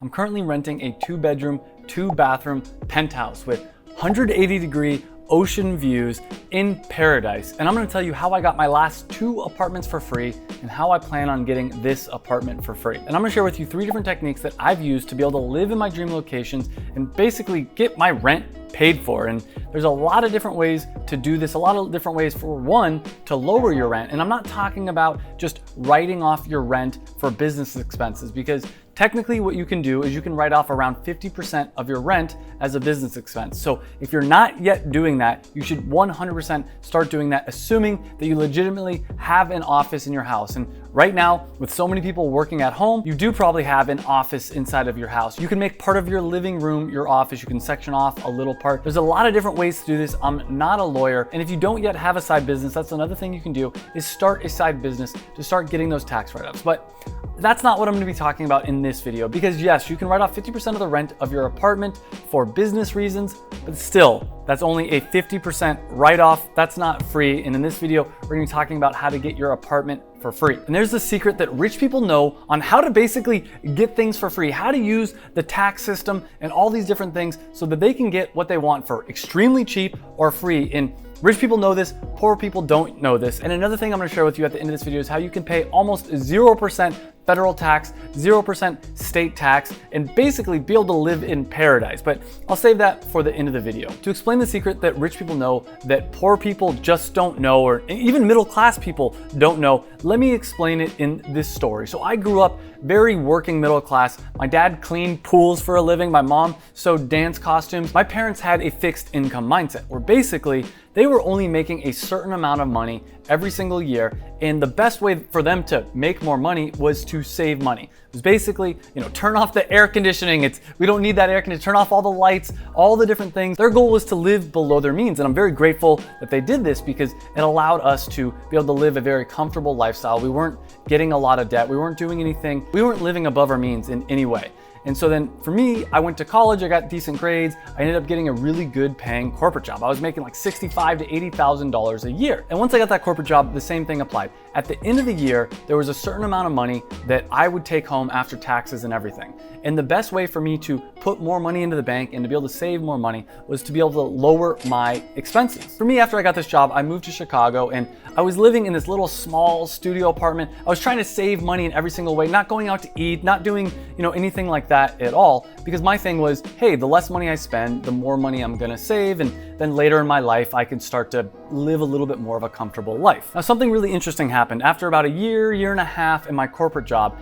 I'm currently renting a 2-bedroom, 2-bathroom penthouse with 180-degree ocean views in paradise. And I'm gonna tell you how I got my last 2 apartments for free and how I plan on getting this apartment for free. And I'm gonna share with you 3 different techniques that I've used to be able to live in my dream locations and basically get my rent paid for. And there's a lot of different ways to do this, a lot of different ways for one, to lower your rent. And I'm not talking about just writing off your rent for business expenses, because technically what you can do is you can write off around 50% of your rent as a business expense. So if you're not yet doing that, you should 100% start doing that, assuming that you legitimately have an office in your house. And right now, with so many people working at home, you do probably have an office inside of your house. You can make part of your living room your office. You can section off a little part. There's a lot of different ways to do this. I'm not a lawyer. And if you don't yet have a side business, that's another thing you can do, is start a side business to start getting those tax write-ups. But that's not what I'm gonna be talking about in this video, because yes, you can write off 50% of the rent of your apartment for business reasons, but still, that's only a 50% write-off. That's not free. And in this video, we're gonna be talking about how to get your apartment for free. And there's a secret that rich people know on how to basically get things for free, how to use the tax system and all these different things so that they can get what they want for extremely cheap or free. And rich people know this, poor people don't know this. And another thing I'm gonna share with you at the end of this video is how you can pay almost 0% federal tax, 0% state tax, and basically be able to live in paradise. But I'll save that for the end of the video. To explain the secret that rich people know that poor people just don't know, or even middle class people don't know, let me explain it in this story. So I grew up very working middle class. My dad cleaned pools for a living. My mom sewed dance costumes. My parents had a fixed income mindset where basically they were only making a certain amount of money every single year. And the best way for them to make more money was to save money. It was basically, turn off the air conditioning. We don't need that air conditioning. Turn off all the lights, all the different things. Their goal was to live below their means. And I'm very grateful that they did this, because it allowed us to be able to live a very comfortable lifestyle. We weren't getting a lot of debt. We weren't doing anything. We weren't living above our means in any way. And so then for me, I went to college, I got decent grades. I ended up getting a really good paying corporate job. I was making like $65,000 to $80,000 a year. And once I got that corporate job, the same thing applied. At the end of the year, there was a certain amount of money that I would take home after taxes and everything. And the best way for me to put more money into the bank and to be able to save more money was to be able to lower my expenses. For me, after I got this job, I moved to Chicago and I was living in this little small studio apartment. I was trying to save money in every single way, not going out to eat, not doing, anything like that at all, because my thing was, hey, the less money I spend, the more money I'm gonna save, and then later in my life, I could start to live a little bit more of a comfortable life. Now, something really interesting happened. After about a year and a half in my corporate job,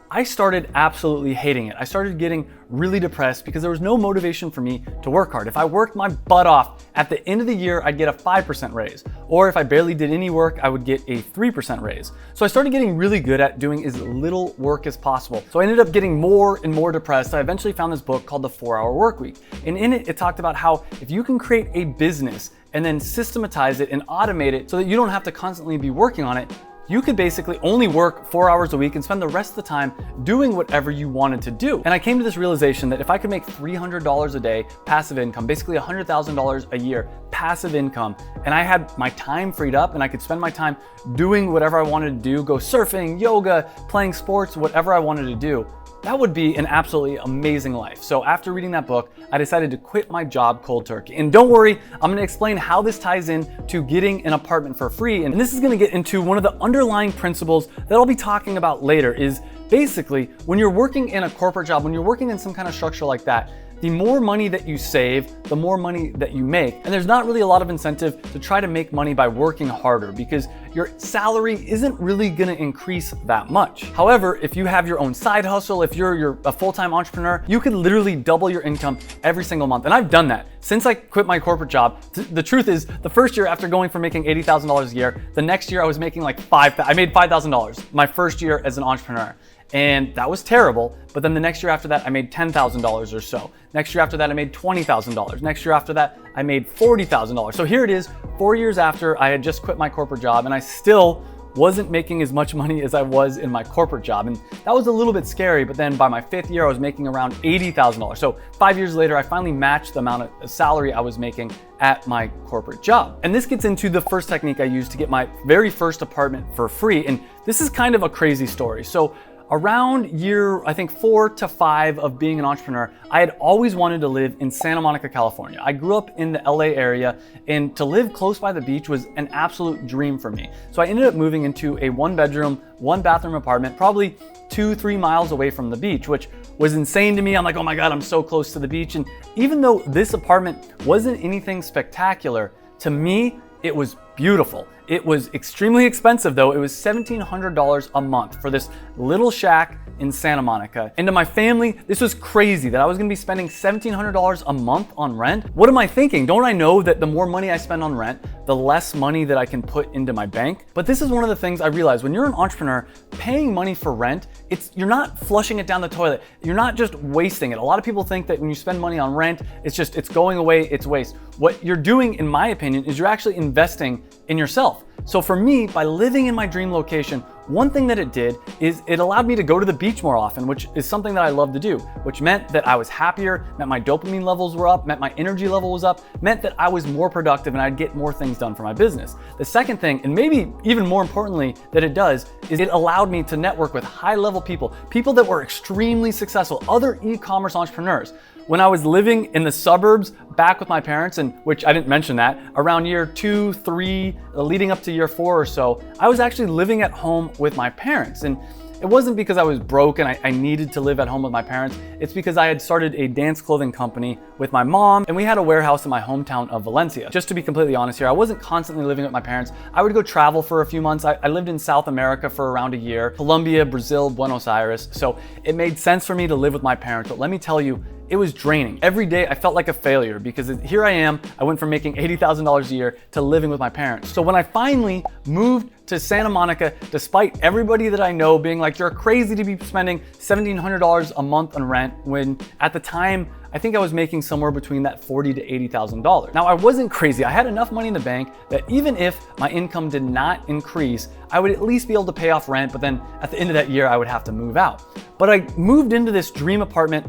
I started absolutely hating it. I started getting really depressed because there was no motivation for me to work hard. If I worked my butt off, at the end of the year, I'd get a 5% raise. Or if I barely did any work, I would get a 3% raise. So I started getting really good at doing as little work as possible. So I ended up getting more and more depressed. I eventually found this book called The 4-Hour Workweek. And in it, it talked about how if you can create a business and then systematize it and automate it so that you don't have to constantly be working on it, you could basically only work 4 hours a week and spend the rest of the time doing whatever you wanted to do. And I came to this realization that if I could make $300 a day passive income, basically $100,000 a year passive income, and I had my time freed up and I could spend my time doing whatever I wanted to do, go surfing, yoga, playing sports, whatever I wanted to do, that would be an absolutely amazing life. So after reading that book, I decided to quit my job cold turkey. And don't worry, I'm gonna explain how this ties in to getting an apartment for free. And this is gonna get into one of the underlying principles that I'll be talking about later, is basically when you're working in a corporate job, when you're working in some kind of structure like that, the more money that you save, the more money that you make. And there's not really a lot of incentive to try to make money by working harder, because your salary isn't really gonna increase that much. However, if you have your own side hustle, if you're a full-time entrepreneur, you could literally double your income every single month. And I've done that. Since I quit my corporate job, the truth is, the first year after going from making $80,000 a year, the next year I was making like I made $5,000 my first year as an entrepreneur. And that was terrible. But then the next year after that, I made $10,000 or so. Next year after that, I made $20,000. Next year after that, I made $40,000. So here it is, 4 years after I had just quit my corporate job, and I still wasn't making as much money as I was in my corporate job. And that was a little bit scary, but then by my 5th year, I was making around $80,000. So 5 years later, I finally matched the amount of salary I was making at my corporate job. And this gets into the first technique I used to get my very first apartment for free. And this is kind of a crazy story. So around year, I think 4 to 5 of being an entrepreneur, I had always wanted to live in Santa Monica, California. I grew up in the LA area, and to live close by the beach was an absolute dream for me. So I ended up moving into a 1-bedroom, 1-bathroom apartment, probably 2-3 miles away from the beach, which was insane to me. I'm like, oh my God, I'm so close to the beach. And even though this apartment wasn't anything spectacular, to me, it was beautiful. It was extremely expensive though. It was $1,700 a month for this little shack in Santa Monica. And to my family, this was crazy that I was gonna be spending $1,700 a month on rent. What am I thinking? Don't I know that the more money I spend on rent, the less money that I can put into my bank? But this is one of the things I realized when you're an entrepreneur, paying money for rent, you're not flushing it down the toilet. You're not just wasting it. A lot of people think that when you spend money on rent, it's going away, it's waste. What you're doing, in my opinion, is you're actually investing in yourself. So for me, by living in my dream location, one thing that it did is it allowed me to go to the beach more often, which is something that I love to do, which meant that I was happier, meant my dopamine levels were up, meant my energy level was up, meant that I was more productive and I'd get more things done for my business. The second thing, and maybe even more importantly that it does, is it allowed me to network with high-level people that were extremely successful, other e-commerce entrepreneurs. When I was living in the suburbs back with my parents, and which I didn't mention that, around year 2, 3, leading up to year 4 or so, I was actually living at home with my parents. And it wasn't because I was broke and I needed to live at home with my parents. It's because I had started a dance clothing company with my mom, and we had a warehouse in my hometown of Valencia. Just to be completely honest here, I wasn't constantly living with my parents. I would go travel for a few months. I lived in South America for around a year, Colombia, Brazil, Buenos Aires. So it made sense for me to live with my parents. But let me tell you, it was draining. Every day I felt like a failure because here I am, I went from making $80,000 a year to living with my parents. So when I finally moved to Santa Monica, despite everybody that I know being like, you're crazy to be spending $1,700 a month on rent, when at the time, I think I was making somewhere between that $40,000 to $80,000. Now I wasn't crazy. I had enough money in the bank that even if my income did not increase, I would at least be able to pay off rent, but then at the end of that year, I would have to move out. But I moved into this dream apartment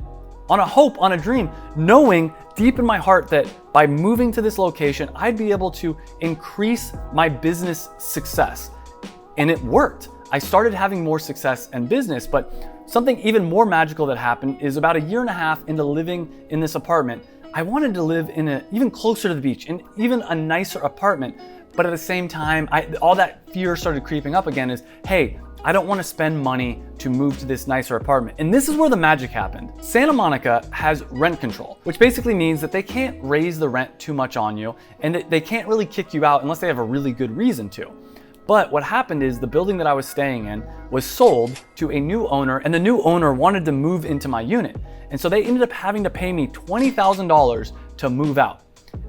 on a hope, on a dream, knowing deep in my heart that by moving to this location, I'd be able to increase my business success. And it worked. I started having more success in business, but something even more magical that happened is about 1.5 years into living in this apartment, I wanted to live in even closer to the beach, in even a nicer apartment. But at the same time, all that fear started creeping up again is, hey, I don't want to spend money to move to this nicer apartment. And this is where the magic happened. Santa Monica has rent control, which basically means that they can't raise the rent too much on you and that they can't really kick you out unless they have a really good reason to. But what happened is the building that I was staying in was sold to a new owner, and the new owner wanted to move into my unit. And so they ended up having to pay me $20,000 to move out.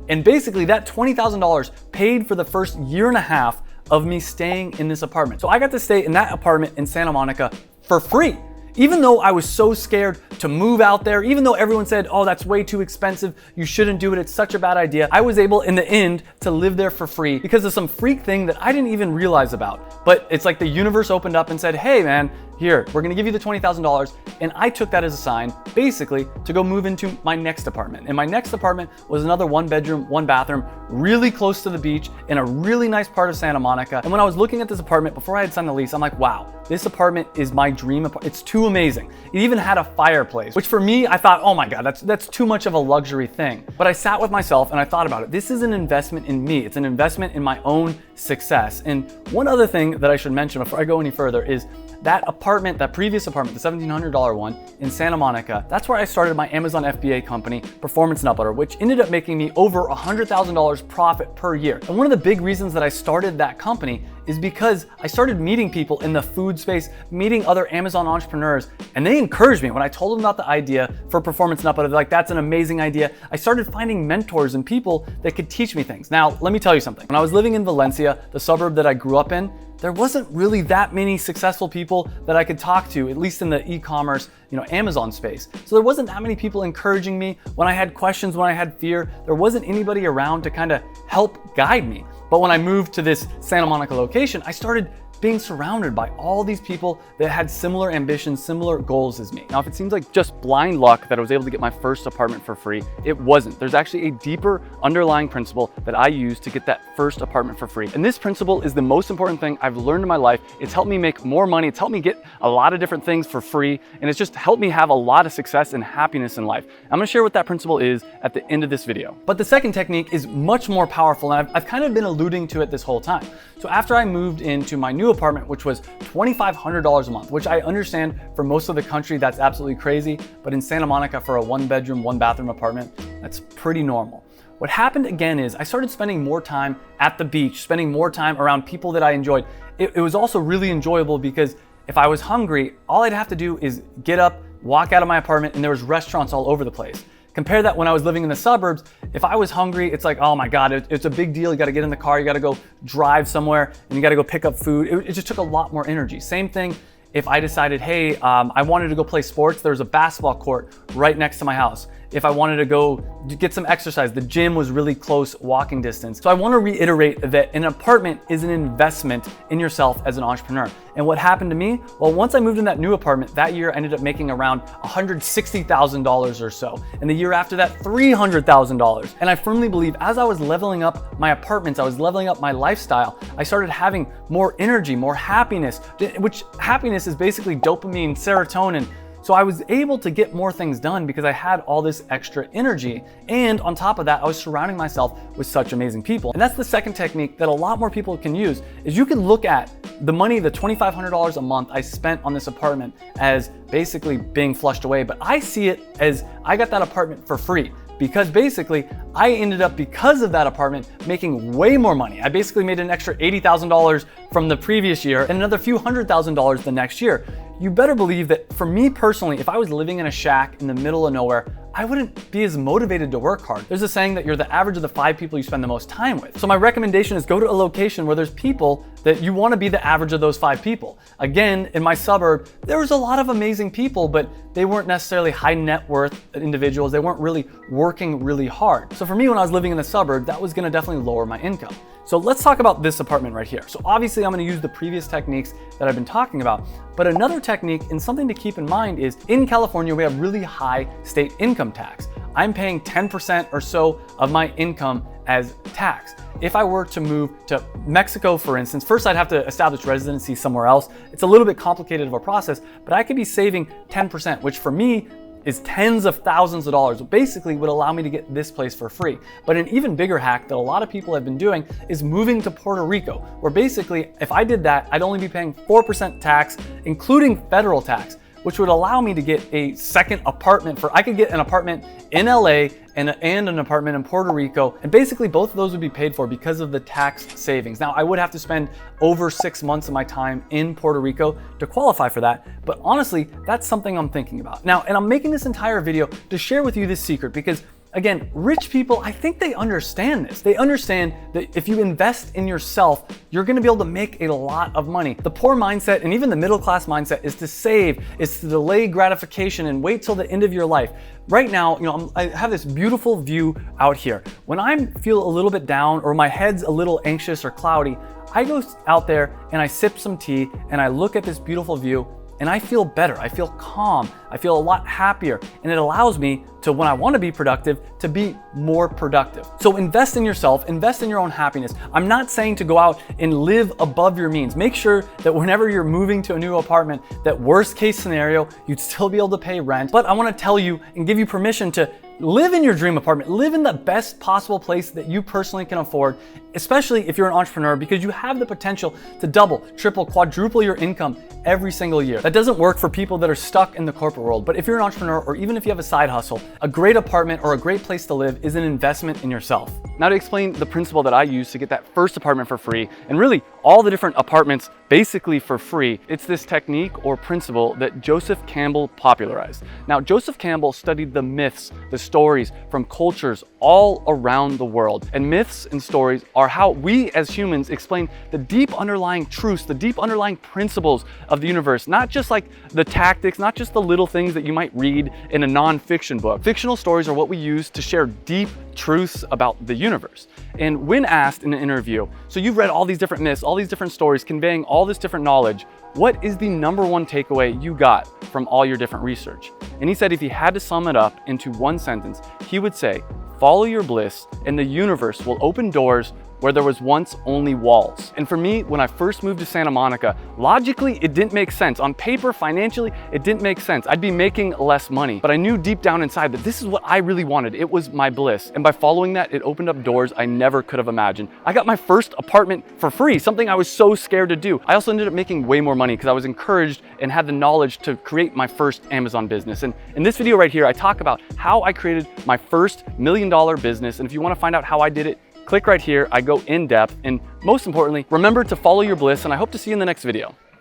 And basically that $20,000 paid for the first 1.5 years of me staying in this apartment. So I got to stay in that apartment in Santa Monica for free. Even though I was so scared to move out there, even though everyone said, oh, that's way too expensive, you shouldn't do it, it's such a bad idea, I was able in the end to live there for free because of some freak thing that I didn't even realize about. But it's like the universe opened up and said, hey man, here, we're gonna give you the $20,000. And I took that as a sign, basically, to go move into my next apartment. And my next apartment was another 1-bedroom, 1-bathroom, really close to the beach in a really nice part of Santa Monica. And when I was looking at this apartment before I had signed the lease, I'm like, wow, this apartment is my dream apartment. It's too amazing. It even had a fireplace, which for me, I thought, oh my God, that's too much of a luxury thing. But I sat with myself and I thought about it. This is an investment in me. It's an investment in my own success. And one other thing that I should mention before I go any further is that apartment, that previous apartment, the $1,700 one in Santa Monica, that's where I started my Amazon FBA company, Performance Nut Butter, which ended up making me over $100,000 profit per year. And one of the big reasons that I started that company is because I started meeting people in the food space, meeting other Amazon entrepreneurs, and they encouraged me when I told them about the idea for Performance Nut Butter. They're like, that's an amazing idea. I started finding mentors and people that could teach me things. Now, let me tell you something. When I was living in Valencia, the suburb that I grew up in, there wasn't really that many successful people that I could talk to, at least in the e-commerce, Amazon space. So there wasn't that many people encouraging me when I had questions, when I had fear. There wasn't anybody around to kind of help guide me. But when I moved to this Santa Monica location, I started being surrounded by all these people that had similar ambitions, similar goals as me. Now, if it seems like just blind luck that I was able to get my first apartment for free, it wasn't. There's actually a deeper underlying principle that I used to get that first apartment for free. And this principle is the most important thing I've learned in my life. It's helped me make more money. It's helped me get a lot of different things for free. And it's just helped me have a lot of success and happiness in life. I'm gonna share what that principle is at the end of this video. But the second technique is much more powerful, and I've kind of been alluding to it this whole time. So after I moved into my new apartment, which was $2,500 a month, which I understand for most of the country, that's absolutely crazy. But in Santa Monica, for a 1-bedroom, 1-bathroom apartment, that's pretty normal. What happened again is I started spending more time at the beach, spending more time around people that I enjoyed. It was also really enjoyable because if I was hungry, all I'd have to do is get up, walk out of my apartment, and there was restaurants all over the place. Compare that when I was living in the suburbs. If I was hungry, it's like, oh my God, it's a big deal. You gotta get in the car, you gotta go drive somewhere, and you gotta go pick up food. It just took a lot more energy. Same thing if I decided, hey, I wanted to go play sports. There was a basketball court right next to my house. If I wanted to go get some exercise, the gym was really close walking distance. So I want to reiterate that an apartment is an investment in yourself as an entrepreneur. And what happened to me? Well, once I moved in that new apartment, that year I ended up making around $160,000 or so. And the year after that, $300,000. And I firmly believe as I was leveling up my apartments, I was leveling up my lifestyle, I started having more energy, more happiness, which happiness is basically dopamine, serotonin. So I was able to get more things done because I had all this extra energy. And on top of that, I was surrounding myself with such amazing people. And that's the second technique that a lot more people can use, is you can look at the money, the $2,500 a month I spent on this apartment as basically being flushed away. But I see it as I got that apartment for free. Because basically, I ended up, because of that apartment, making way more money. I basically made an extra $80,000 from the previous year and another few $100,000 the next year. You better believe that for me personally, if I was living in a shack in the middle of nowhere, I wouldn't be as motivated to work hard. There's a saying that you're the average of the 5 people you spend the most time with. So my recommendation is go to a location where there's people that you want to be the average of those 5 people. Again, in my suburb, there was a lot of amazing people, but they weren't necessarily high net worth individuals. They weren't really working really hard. So for me, when I was living in the suburb, that was going to definitely lower my income. So let's talk about this apartment right here. So obviously I'm going to use the previous techniques that I've been talking about, but another technique and something to keep in mind is in California, we have really high state income tax. I'm paying 10% or so of my income as tax. If I were to move to Mexico, for instance, first I'd have to establish residency somewhere else. It's a little bit complicated of a process, but I could be saving 10%, which for me is tens of thousands of dollars, basically would allow me to get this place for free. But an even bigger hack that a lot of people have been doing is moving to Puerto Rico, where basically if I did that, I'd only be paying 4% tax, including federal tax, which would allow me to get a second apartment I could get an apartment in LA and an apartment in Puerto Rico. And basically both of those would be paid for because of the tax savings. Now I would have to spend over 6 months of my time in Puerto Rico to qualify for that. But honestly, that's something I'm thinking about. Now, and I'm making this entire video to share with you this secret because again, rich people, I think they understand this. They understand that if you invest in yourself, you're gonna be able to make a lot of money. The poor mindset and even the middle class mindset is to save, is to delay gratification and wait till the end of your life. Right now, I have this beautiful view out here. When I feel a little bit down or my head's a little anxious or cloudy, I go out there and I sip some tea and I look at this beautiful view and I feel better, I feel calm, I feel a lot happier, and it allows me to, when I want to be productive, to be more productive. So invest in yourself, invest in your own happiness. I'm not saying to go out and live above your means. Make sure that whenever you're moving to a new apartment, that worst case scenario, you'd still be able to pay rent. But I want to tell you and give you permission to live in your dream apartment, live in the best possible place that you personally can afford, especially if you're an entrepreneur, because you have the potential to double, triple, quadruple your income every single year. That doesn't work for people that are stuck in the corporate world, but if you're an entrepreneur or even if you have a side hustle, a great apartment or a great place to live is an investment in yourself. Now to explain the principle that I use to get that first apartment for free, and really all the different apartments basically for free, it's this technique or principle that Joseph Campbell popularized. Now, Joseph Campbell studied the myths, the stories from cultures all around the world. And myths and stories are how we as humans explain the deep underlying truths, the deep underlying principles of the universe, not just like the tactics, not just the little things that you might read in a non-fiction book. Fictional stories are what we use to share deep truths about the universe. And when asked in an interview, so you've read all these different myths, all these different stories, conveying all this different knowledge, what is the number one takeaway you got from all your different research? And he said if he had to sum it up into one sentence, he would say, follow your bliss and the universe will open doors where there was once only walls. And for me, when I first moved to Santa Monica, logically, it didn't make sense. On paper, financially, it didn't make sense. I'd be making less money, but I knew deep down inside that this is what I really wanted. It was my bliss. And by following that, it opened up doors I never could have imagined. I got my first apartment for free, something I was so scared to do. I also ended up making way more money because I was encouraged and had the knowledge to create my first Amazon business. And in this video right here, I talk about how I created my first $1 million business. And if you want to find out how I did it, click right here. I go in depth, and most importantly, remember to follow your bliss, and I hope to see you in the next video.